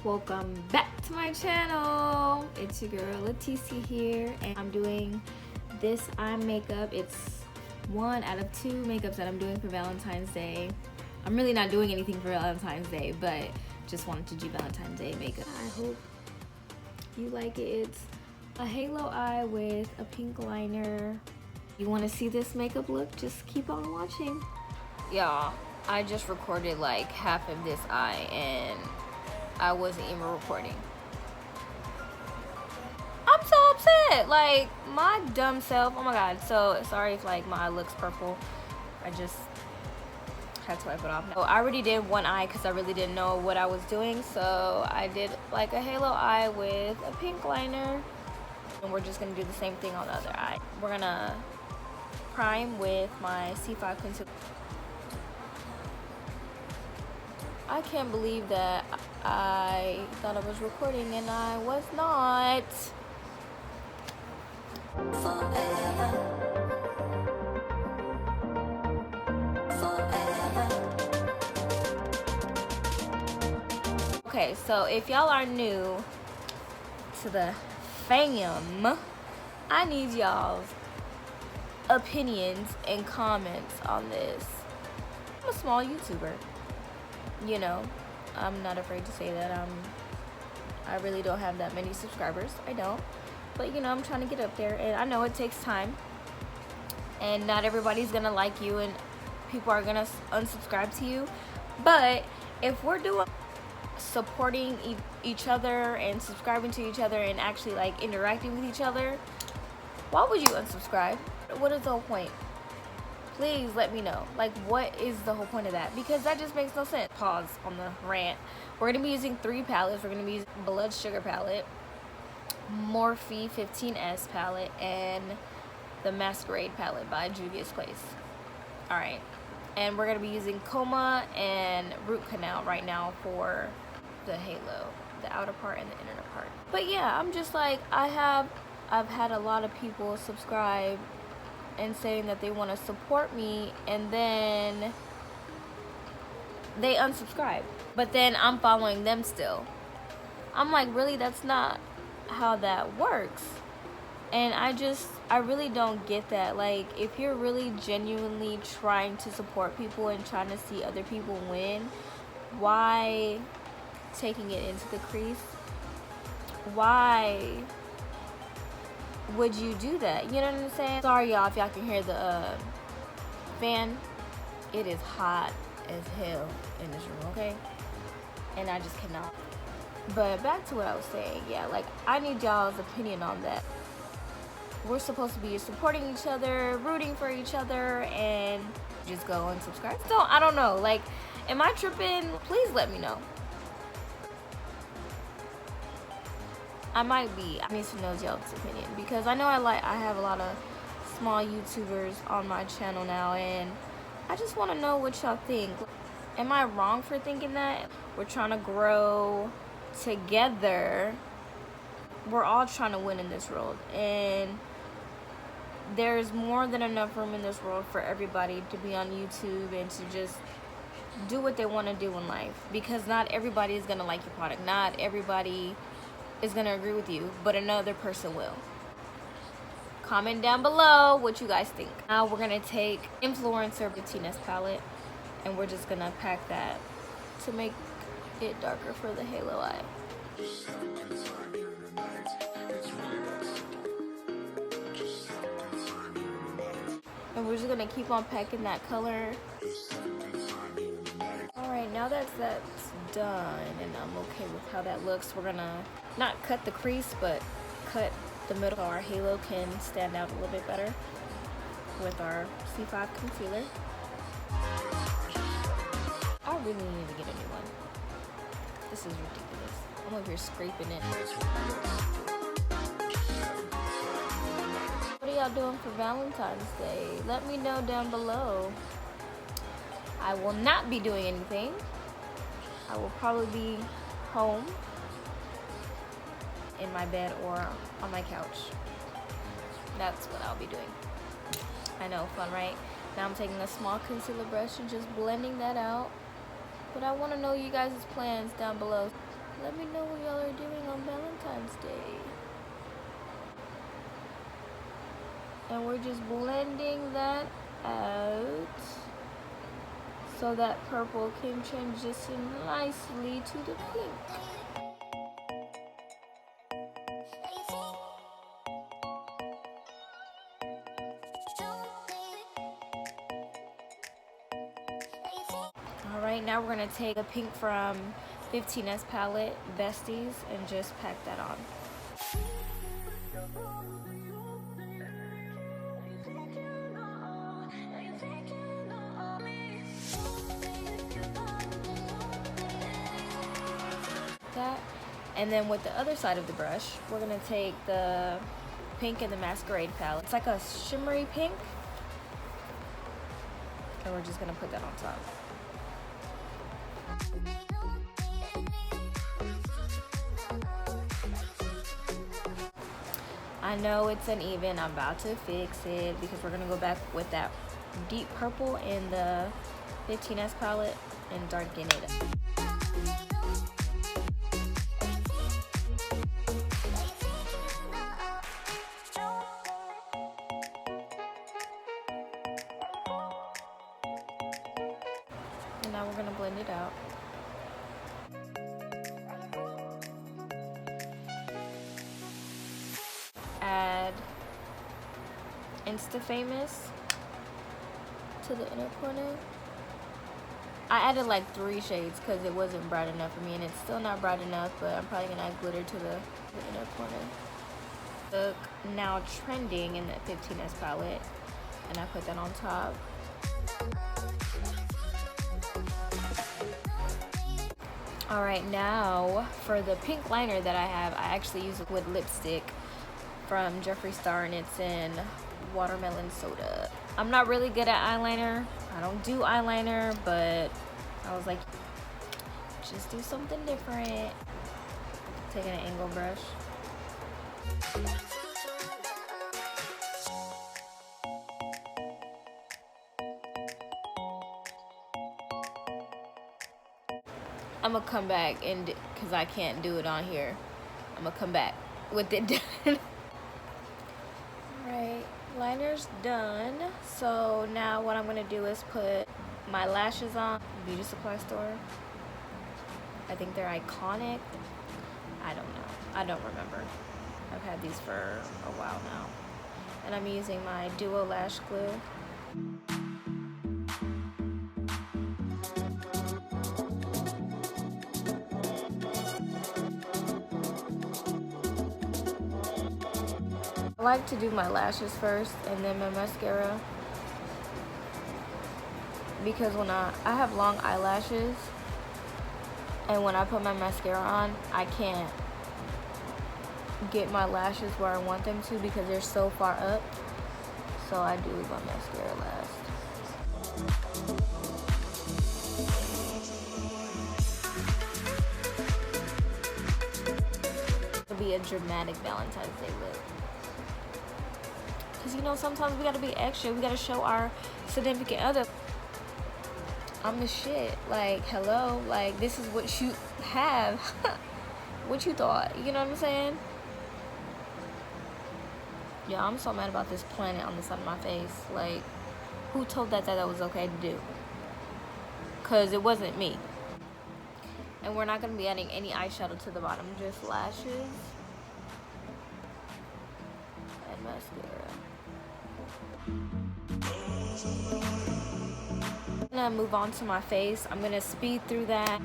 welcome back to my channel. It's your girl Leticia here, and I'm doing this eye makeup. It's one out of two makeups that I'm doing for Valentine's Day. I'm really not doing anything for Valentine's Day, but just wanted to do Valentine's Day makeup. I hope you like it. It's a halo eye with a pink liner. You want to see this makeup look? Just keep on watching. Y'all, I just recorded like half of this eye and I wasn't even recording. I'm so upset. Like, my dumb self. Oh my god. So sorry if like my eye looks purple. I just had to wipe it off. So I already did one eye because I really didn't know what I was doing. So I did like a halo eye with a pink liner. And we're just going to do the same thing on the other eye. We're going to prime with my C5 concealer. I can't believe that I thought I was recording and I was not. Forever. Okay, so if y'all are new to the fam, I need y'all's opinions and comments on this. I'm a small YouTuber. You know, I'm not afraid to say that. I really don't have that many subscribers. I don't. But, you know, I'm trying to get up there. And I know it takes time. And not everybody's going to like you. And people are going to unsubscribe to you. But if we're doing supporting each other and subscribing to each other and actually, like, interacting with each other, why would you unsubscribe? What is the whole point? Please let me know, like, what is the whole point of that? Because that just makes no sense. Pause on the rant. We're going to be using 3 palettes. We're going to be using Blood Sugar palette, Morphe 15S palette, and the Masquerade palette by Juvias Place. Alright. And we're going to be using Coma and Root Canal right now for the halo, the outer part and the inner part. But yeah, I'm just like, I've had a lot of people subscribe and saying that they want to support me, and then they unsubscribe. But then I'm following them still. I'm like, really? That's not how that works. And I really don't get that. Like, if you're really genuinely trying to support people and trying to see other people win, why taking it into the crease? Why would you do that? You know what I'm saying? Sorry y'all if y'all can hear the fan. It is hot as hell in this room, okay? And I just cannot. But back to what I was saying. Yeah, like, I need y'all's opinion on that. We're supposed to be supporting each other, rooting for each other, and just go and subscribe. So I don't know, like, am I tripping? Please let me know. I might be. I need to know y'all's opinion, because I know I have a lot of small YouTubers on my channel now, and I just want to know what y'all think. Am I wrong for thinking that? We're trying to grow together. We're all trying to win in this world, and there's more than enough room in this world for everybody to be on YouTube and to just do what they want to do in life, because not everybody is going to like your product. Not everybody is going to agree with you, but another person will. Comment down below what you guys think. Now we're going to take Influencer 15S palette, and we're just going to pack that to make it darker for the halo eye. And we're just going to keep on packing that color. Alright, now that's done and I'm okay with how that looks, we're going to not cut the crease, but cut the middle so our halo can stand out a little bit better with our C5 concealer. I really need to get a new one. This is ridiculous. I'm over here scraping it. What are y'all doing for Valentine's Day? Let me know down below. I will not be doing anything. I will probably be home in my bed or on my couch. That's what I'll be doing. I know, fun, right? Now I'm taking a small concealer brush and just blending that out. But I want to know you guys' plans down below. Let me know what y'all are doing on Valentine's Day. And we're just blending that out so that purple can transition nicely to the pink. Alright, now we're going to take a pink from 15S palette, Besties, and just pack that on. That, and then with the other side of the brush, we're going to take the pink in the Masquerade palette. It's like a shimmery pink, and we're just going to put that on top. I know it's uneven. I'm about to fix it because we're gonna go back with that deep purple in the 15S palette and darken it. And now we're gonna blend it out. Add Insta Famous to the inner corner. I added like 3 shades because it wasn't bright enough for me, and it's still not bright enough, but I'm probably gonna add glitter to the inner corner. Look, now trending in the 15S palette, and I put that on top. Alright, now for the pink liner that I have, I actually use it with lipstick from Jeffree Star, and it's in Watermelon Soda. I'm not really good at eyeliner. I don't do eyeliner, but I was like, just do something different. Taking an angle brush. I'm gonna come back and, cause I can't do it on here, I'm gonna come back with it done. Alright, liner's done. So now what I'm gonna do is put my lashes on. Beauty supply store. I think they're Iconic. I don't know. I don't remember. I've had these for a while now. And I'm using my Duo Lash Glue. I like to do my lashes first and then my mascara, because when I have long eyelashes, and when I put my mascara on, I can't get my lashes where I want them to because they're so far up. So I do my mascara last. It'll be a dramatic Valentine's Day look. Because, you know, sometimes we gotta be extra. We gotta show our significant other, I'm the shit. Like, hello. Like, this is what you have. What you thought. You know what I'm saying? Yeah, I'm so mad about this planet on the side of my face. Like, who told that was okay to do? Because it wasn't me. And we're not going to be adding any eyeshadow to the bottom. Just lashes. And mascara. I'm going to move on to my face. I'm going to speed through that.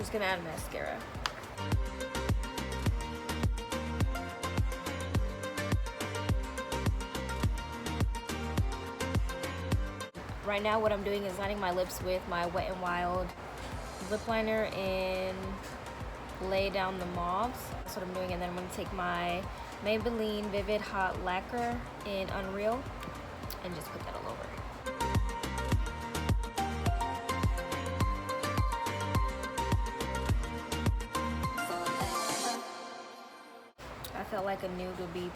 just gonna add mascara. Right now what I'm doing is lining my lips with my Wet n Wild lip liner in Lay Down the Mauves. That's what I'm doing, and then I'm going to take my Maybelline Vivid Hot Lacquer in Unreal and just put that all over. I felt like a nude would be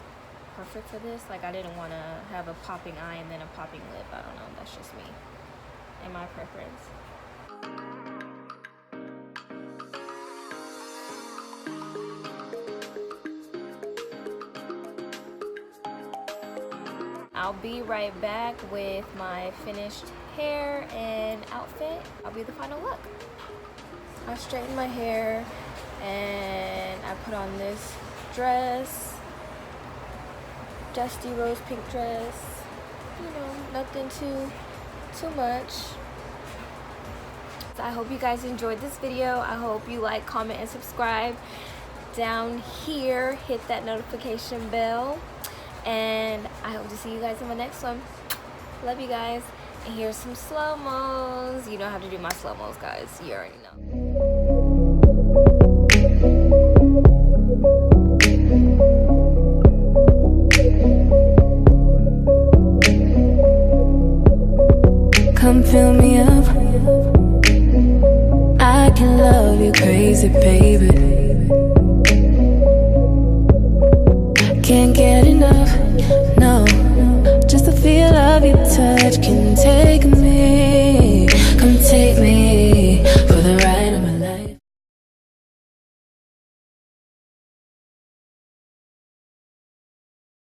perfect for this. Like, I didn't want to have a popping eye and then a popping lip. I don't know, that's just me and my preference. I'll be right back with my finished hair and outfit. I'll be the final look. I straightened my hair and I put on this dress, dusty rose pink dress. You know, nothing too much. So I hope you guys enjoyed this video. I hope you like, comment, and subscribe down here. Hit that notification bell. And I hope to see you guys in my next one. Love you guys. And here's some slow-mos. You know how to do my slow-mos, guys. You already know. Come fill me up. I can love you crazy, baby.